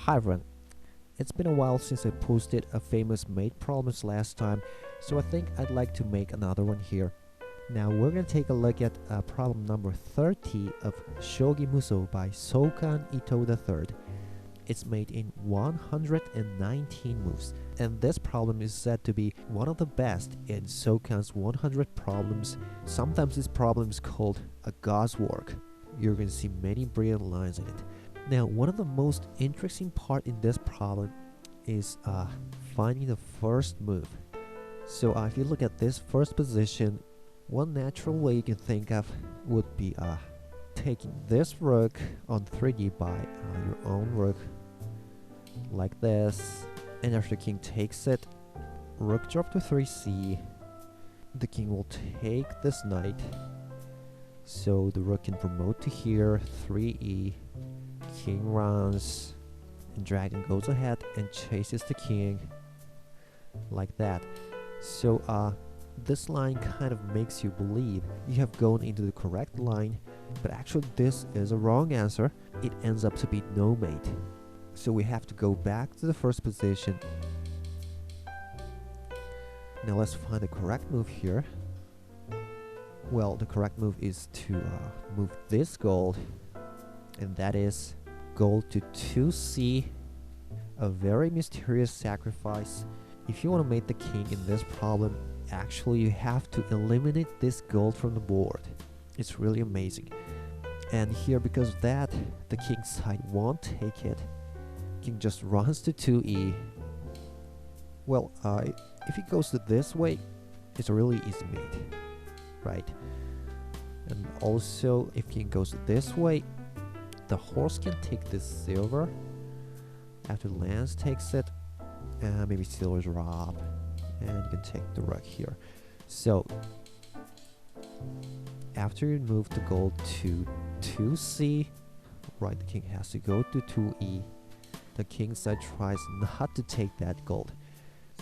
Hi everyone, it's been a while since I posted a famous mate problems last time, so I think I'd like to make another one here. Now we're gonna take a look at problem number 30 of Shogi Muso by Soukan Ito III. It's made in 119 moves, and this problem is said to be one of the best in Soukan's 100 problems. Sometimes this problem is called a God's work. You're gonna see many brilliant lines in it. Now, one of the most interesting part in this problem is finding the first move. So if you look at this first position, one natural way you can think of would be taking this rook on 3D by your own rook, like this. And after the king takes it, rook drop to 3c. The king will take this knight, so the rook can promote to here, 3e. King runs, and dragon goes ahead and chases the king, like that. So this line kind of makes you believe you have gone into the correct line, but actually this is a wrong answer. It ends up to be no mate. So we have to go back to the first position. Now let's find the correct move here. Well, the correct move is to move this gold, and that is gold to 2c, a very mysterious sacrifice. If you want to mate the king in this problem, actually you have to eliminate this gold from the board. It's really amazing. And here, because of that, the king's side won't take it. King just runs to 2e. Well, if he goes to this way, it's a really easy mate, right? And also, if king goes this way, the horse can take this silver. After Lance takes it, maybe silver drop, and you can take the rook here. So after you move the gold to 2c, right, the king has to go to 2e. The king side tries not to take that gold.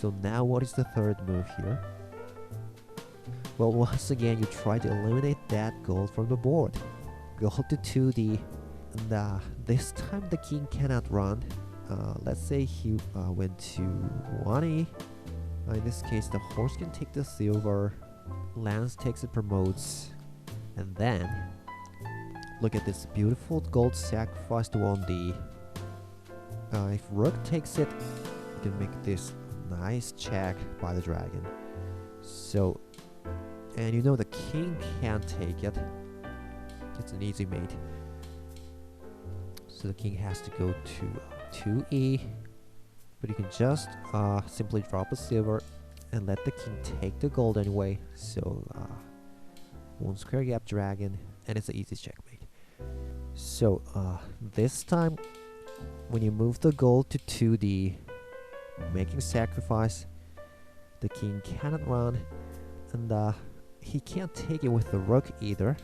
So now what is the third move here? Well, once again you try to eliminate that gold from the board. Gold to 2d. And this time the king cannot run. Let's say he went to 1e. In this case, the horse can take the silver. Lance takes it, promotes. And then, look at this beautiful gold sacrifice to 1d. If rook takes it, you can make this nice check by the dragon. So, and you know the king can't take it. It's an easy mate. So the king has to go to 2e, but you can just simply drop a silver and let the king take the gold anyway. So one square gap dragon, and it's an easy checkmate. So this time, when you move the gold to 2d, making sacrifice, the king cannot run, and he can't take it with the rook either,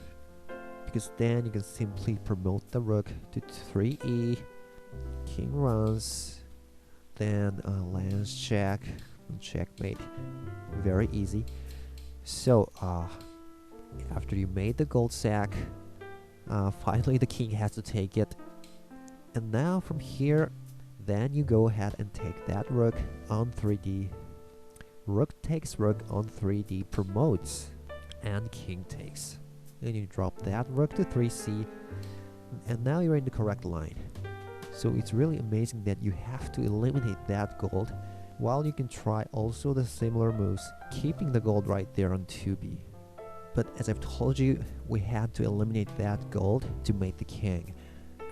because then you can simply promote the rook to 3e. King runs, then Lance check, and checkmate. Very easy. So after you made the gold sack, finally the king has to take it. And now from here, then you go ahead and take that rook on 3d. Rook takes rook on 3d, promotes, and king takes. And you drop that rook to 3c, and now you're in the correct line. So it's really amazing that you have to eliminate that gold, while you can try also the similar moves, keeping the gold right there on 2b. But as I've told you, we had to eliminate that gold to mate the king.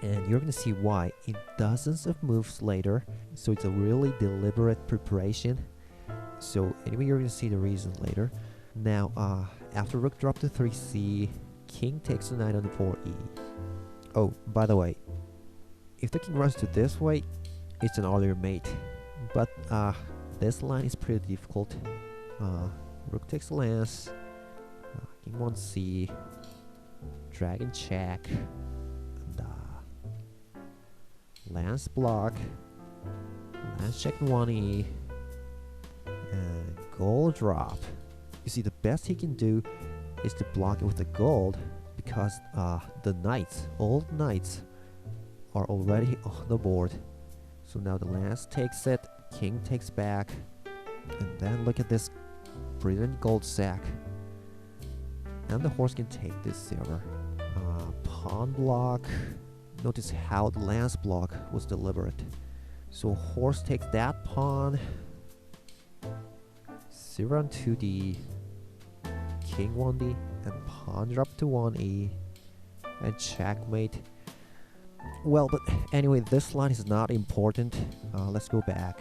And you're gonna see why in dozens of moves later. So it's a really deliberate preparation. So anyway, you're gonna see the reason later. Now, after rook drop to 3c, king takes the knight on 4e. Oh, by the way, if the king runs to this way, it's an earlier mate. But this line is pretty difficult. Rook takes lance, king 1c, dragon check, and lance block, lance check 1e, and gold drop. You see, the best he can do is to block it with the gold, because the knights, all knights, are already on the board. So now the lance takes it, king takes back, and then look at this brilliant gold sack. And the horse can take this silver. Pawn block. Notice how the lance block was deliberate. So horse takes that pawn. Silver on 2d, king 1d, and pawn drop to 1e, and checkmate. Well, but anyway, this line is not important. Let's go back.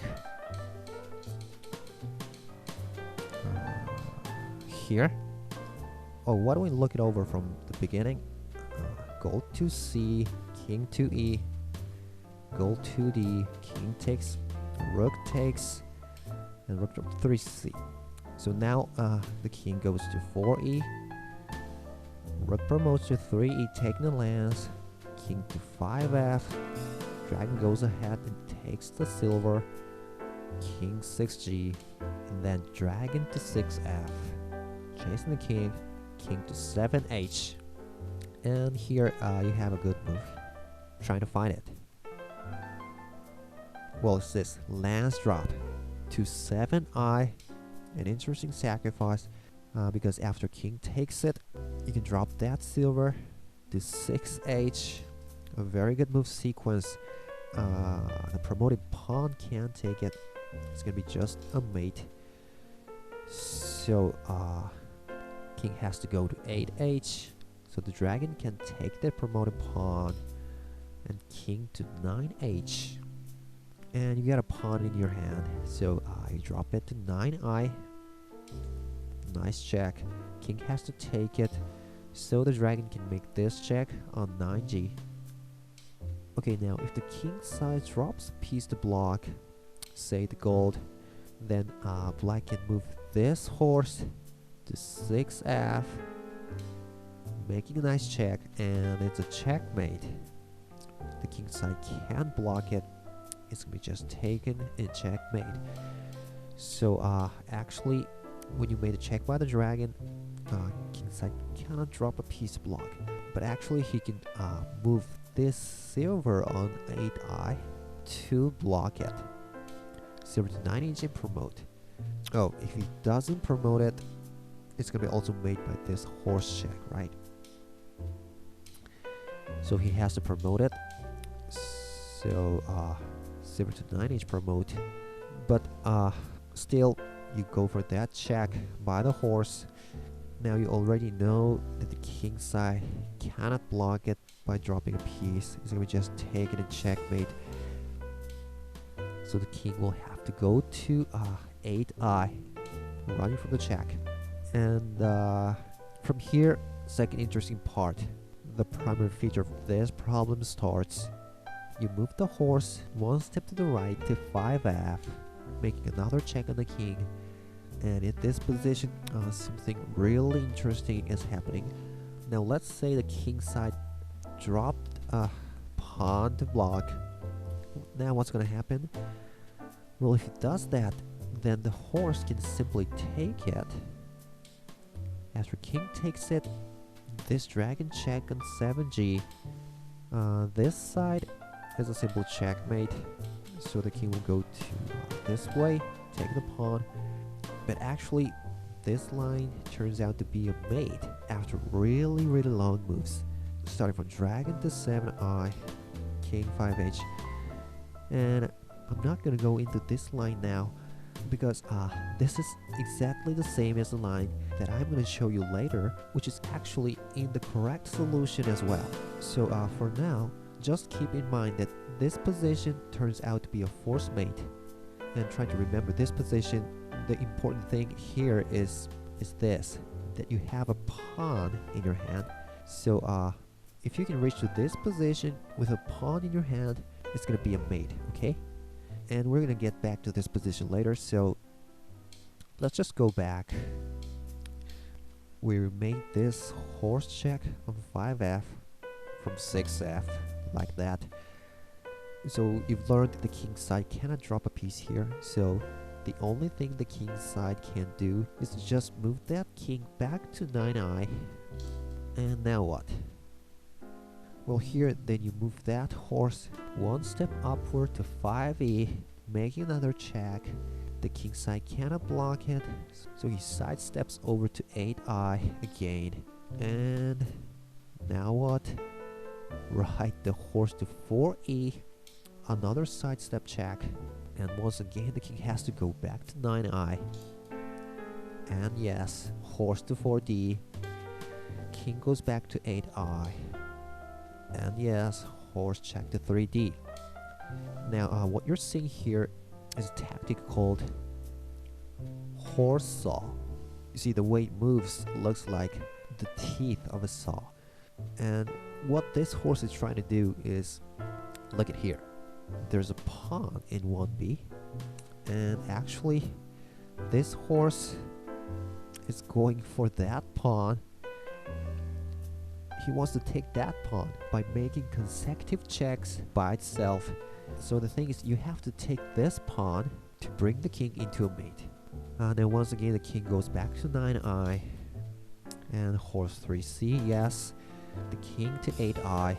Here. Oh, why don't we look it over from the beginning? Gold to c, king to e, gold 2d, king takes, rook takes, and rook drop 3c. So now the king goes to 4e, rook promotes to 3e, taking the lance, king to 5f, dragon goes ahead and takes the silver, king 6g, and then dragon to 6f, chasing the king, king to 7h. And here you have a good move. Trying to find it. Well, it's this lance drop to 7i. An interesting sacrifice because after king takes it, you can drop that silver to 6h. A very good move sequence. The promoted pawn can't take it. It's gonna be just a mate. So king has to go to 8h. So the dragon can take the promoted pawn, and king to 9h. And you got a pawn in your hand, so you drop it to 9i. Nice check. King has to take it, so the dragon can make this check on 9g. Okay, now if the king side drops a piece to block, say the gold, then black can move this horse to 6f, making a nice check, and it's a checkmate. The king side can't block it. It's gonna be just taken and checkmate. So actually, when you made a check by the dragon, king side cannot drop a piece block, but actually he can move this silver on 8i to block it. Silver to 9h and promote. Oh, if he doesn't promote it, it's gonna be also made by this horse check, right? So he has to promote it. So silver to 9h promote, but still you go for that check by the horse. Now you already know that the king side cannot block it by dropping a piece. It's gonna be just taken and checkmate. So the king will have to go to 8i, running from the check. And from here, second interesting part. The primary feature of this problem starts. You move the horse one step to the right to 5f, making another check on the king. And in this position, something really interesting is happening. Now let's say the king side dropped a pawn to block. Now what's gonna happen? Well, if it does that, then the horse can simply take it. After king takes it, this dragon check on 7g. This side is a simple checkmate, so the king will go to this way, take the pawn. But actually, this line turns out to be a mate after really long moves, starting from dragon to 7i, king 5h. And I'm not gonna go into this line now, because this is exactly the same as the line that I'm going to show you later, which is actually in the correct solution as well. So for now, just keep in mind that this position turns out to be a force mate, and try to remember this position. The important thing here is this, that you have a pawn in your hand. So if you can reach to this position with a pawn in your hand, it's going to be a mate, okay? And we're gonna get back to this position later, so let's just go back. We made this horse check on 5f from 6f, like that. So you've learned that the king side cannot drop a piece here, so the only thing the king side can do is to just move that king back to 9i. And now what? Well, here then you move that horse one step upward to 5e, making another check. The king side cannot block it, so he sidesteps over to 8i again. And now what? Right, the horse to 4e, another sidestep check. And once again the king has to go back to 9i. And yes, horse to 4d, king goes back to 8i. And yes, horse check to 3d. Now what you're seeing here is a tactic called horse saw. You see, the way it moves looks like the teeth of a saw. And what this horse is trying to do is, look at here, there's a pawn in 1b, and actually this horse is going for that pawn. He wants to take that pawn by making consecutive checks by itself. So the thing is, you have to take this pawn to bring the king into a mate. Then once again the king goes back to 9i, and horse 3c, yes, the king to 8i.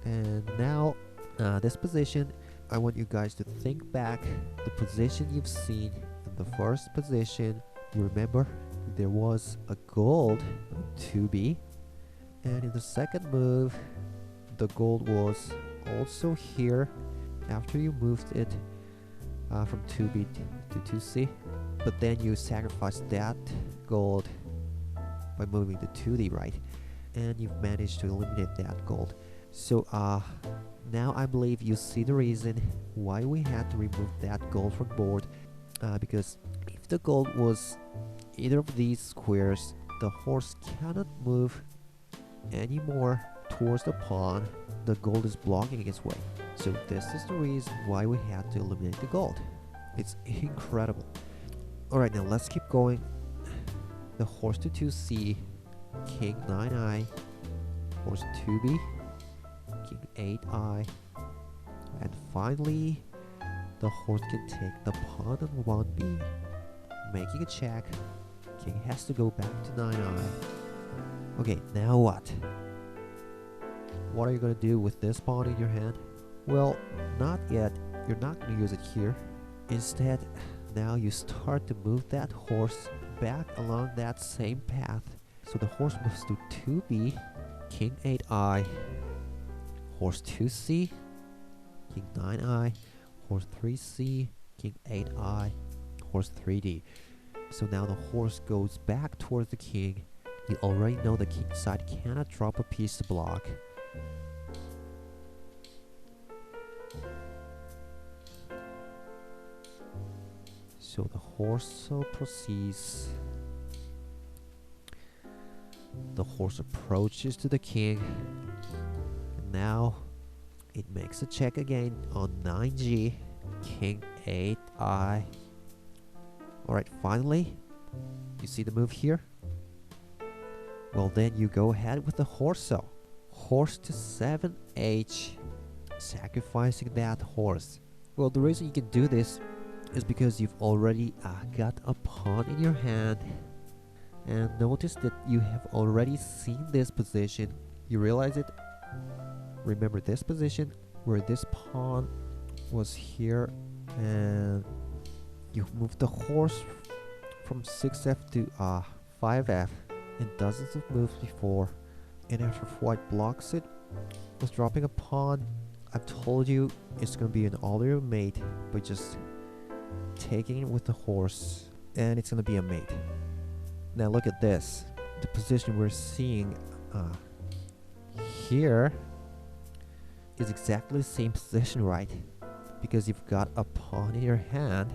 And now this position, I want you guys to think back the position you've seen in the first position. You remember there was a gold on 2b, and in the second move the gold was also here after you moved it from 2b to 2c, but then you sacrificed that gold by moving the 2d, right? And you've managed to eliminate that gold. So now I believe you see the reason why we had to remove that gold from board, because if the gold was either of these squares, the horse cannot move anymore towards the pawn. The gold is blocking its way. So this is the reason why we had to eliminate the gold. It's incredible. Alright, now let's keep going. The horse to 2c, king 9i, horse 2b, king 8i, and finally the horse can take the pawn on 1b, making a check. King has to go back to 9i. Okay, now what? What are you gonna do with this pawn in your hand? Well, not yet. You're not gonna use it here. Instead, now you start to move that horse back along that same path. So the horse moves to 2b, king 8i, horse 2c, king 9i, horse 3c, king 8i, horse 3d. So now the horse goes back towards the king. You already know the king side cannot drop a piece to block. So the horse proceeds. The horse approaches to the king. And now it makes a check again on 9g, king 8i. Alright, finally, you see the move here? Well, then you go ahead with the horse saw. Horse to 7h, sacrificing that horse. Well, the reason you can do this is because you've already got a pawn in your hand. And notice that you have already seen this position. You realize it? Remember this position where this pawn was here, and you moved the horse from 6f to 5f and dozens of moves before. And after white blocks it with dropping a pawn, I've told you it's gonna be an all-in mate by just taking it with the horse, and it's gonna be a mate. Now look at this. The position we're seeing here is exactly the same position, right? Because you've got a pawn in your hand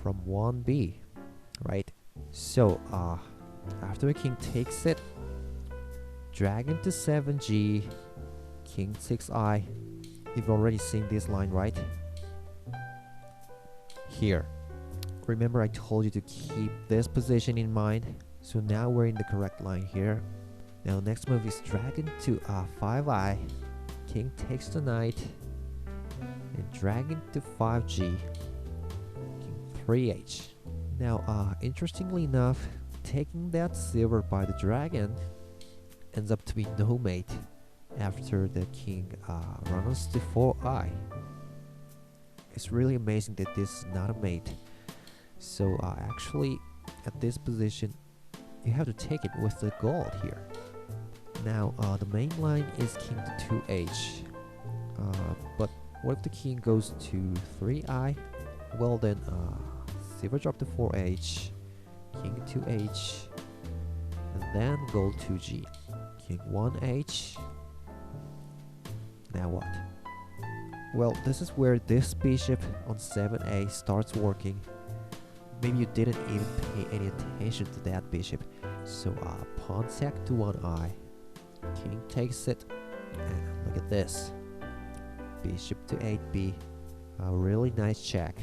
from 1b, right? So after the king takes it, dragon to 7g, king 6i. You've already seen this line, right? Here. Remember I told you to keep this position in mind. So now we're in the correct line here. Now next move is dragon to 5i, king takes the knight, and dragon to 5g, king 3h. Now interestingly enough, taking that silver by the dragon ends up to be no mate. after the king runs to 4i. It's really amazing that this is not a mate. So actually, at this position, you have to take it with the gold here. Now the main line is king to 2h. But what if the king goes to 3i? Well then, silver drop to 4h, king to 2h, and then gold 2g, king 1h. Now what? Well, this is where this bishop on 7a starts working. Maybe you didn't even pay any attention to that bishop. So pawn sack to 1i, king takes it, and look at this. Bishop to 8b, a really nice check,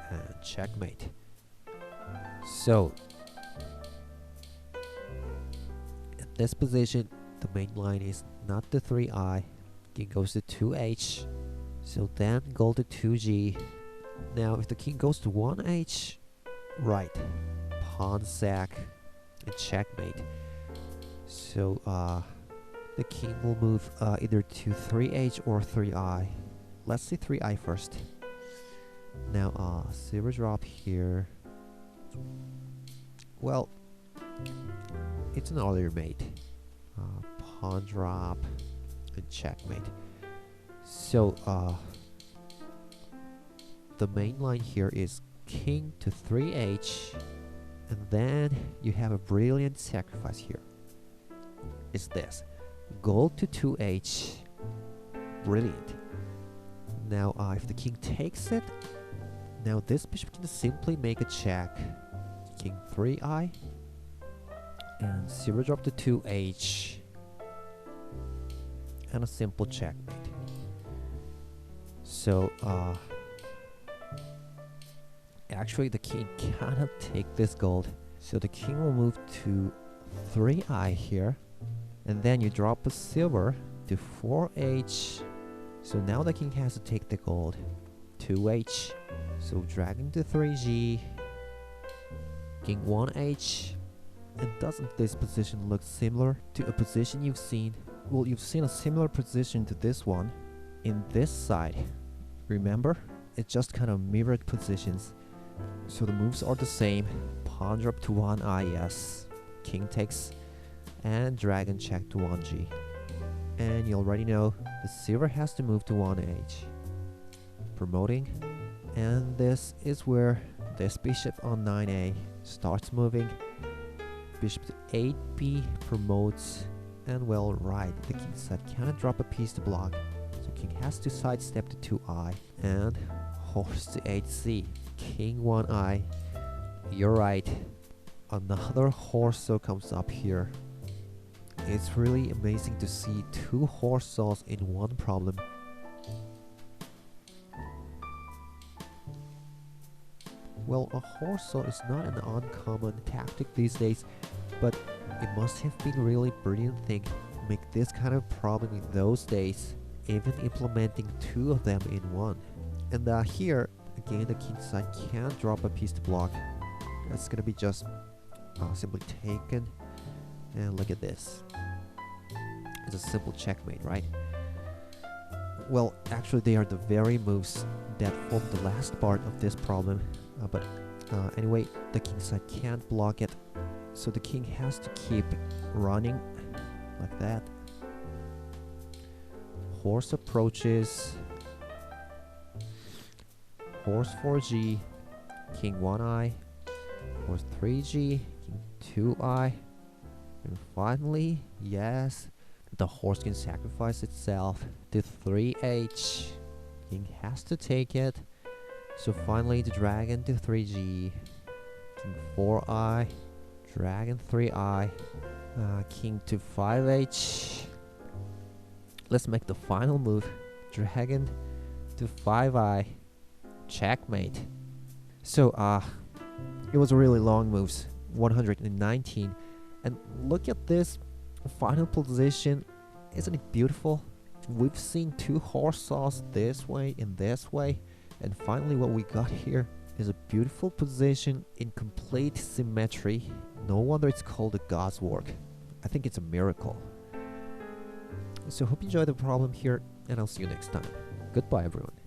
and checkmate. So at this position, the main line is not the 3i, king goes to 2h, so then gold to 2g. Now if the king goes to 1h, right, pawn sack and checkmate. So the king will move either to 3h or 3i. Let's see 3i first. Now silver drop here. Well, it's another mate. Pawn drop and checkmate. So the main line here is king to 3h, and then you have a brilliant sacrifice here. It's this. Gold to 2h. Brilliant. Now if the king takes it, now this bishop can simply make a check. King 3i, and silver drop to 2h, and a simple checkmate. So actually the king cannot take this gold, so the king will move to 3i here, and then you drop a silver to 4h. So now the king has to take the gold. 2h. So dragon to 3g. King 1h. And doesn't this position look similar to a position you've seen? Well, you've seen a similar position to this one in this side. Remember? It's just kind of mirrored positions. So the moves are the same. Pawn drop to 1i, yes. King takes, and dragon check to 1g. And you already know the silver has to move to 1h. Promoting. And this is where this bishop on 9a starts moving. Bishop to 8b promotes. And well, right, the king side cannot drop a piece to block. So king has to sidestep to 2i. And horse to 8c. King 1i. You're right. Another horse comes up here. It's really amazing to see two horse saws in one problem. Well, a horse saw is not an uncommon tactic these days, but it must have been a really brilliant thing to make this kind of problem in those days, even implementing two of them in one. And here, again, the king side can't drop a piece to block. That's gonna be just simply taken. And look at this. It's a simple checkmate, right? Well, actually they are the very moves that form the last part of this problem. But anyway, the king side can't block it. So the king has to keep running like that. Horse approaches. Horse 4g. King 1i. Horse 3g. King 2i. And finally, yes, the horse can sacrifice itself to 3h. King has to take it. So finally the dragon to 3g. King 4i. Dragon 3i. King to 5h. Let's make the final move. Dragon to 5i. Checkmate. So it was really long moves. 119. And look at this final position. Isn't it beautiful? We've seen two horse saws this way and this way, and finally what we got here is a beautiful position in complete symmetry. No wonder it's called a God's work. I think it's a miracle. So hope you enjoyed the problem here, and I'll see you next time. Goodbye, everyone.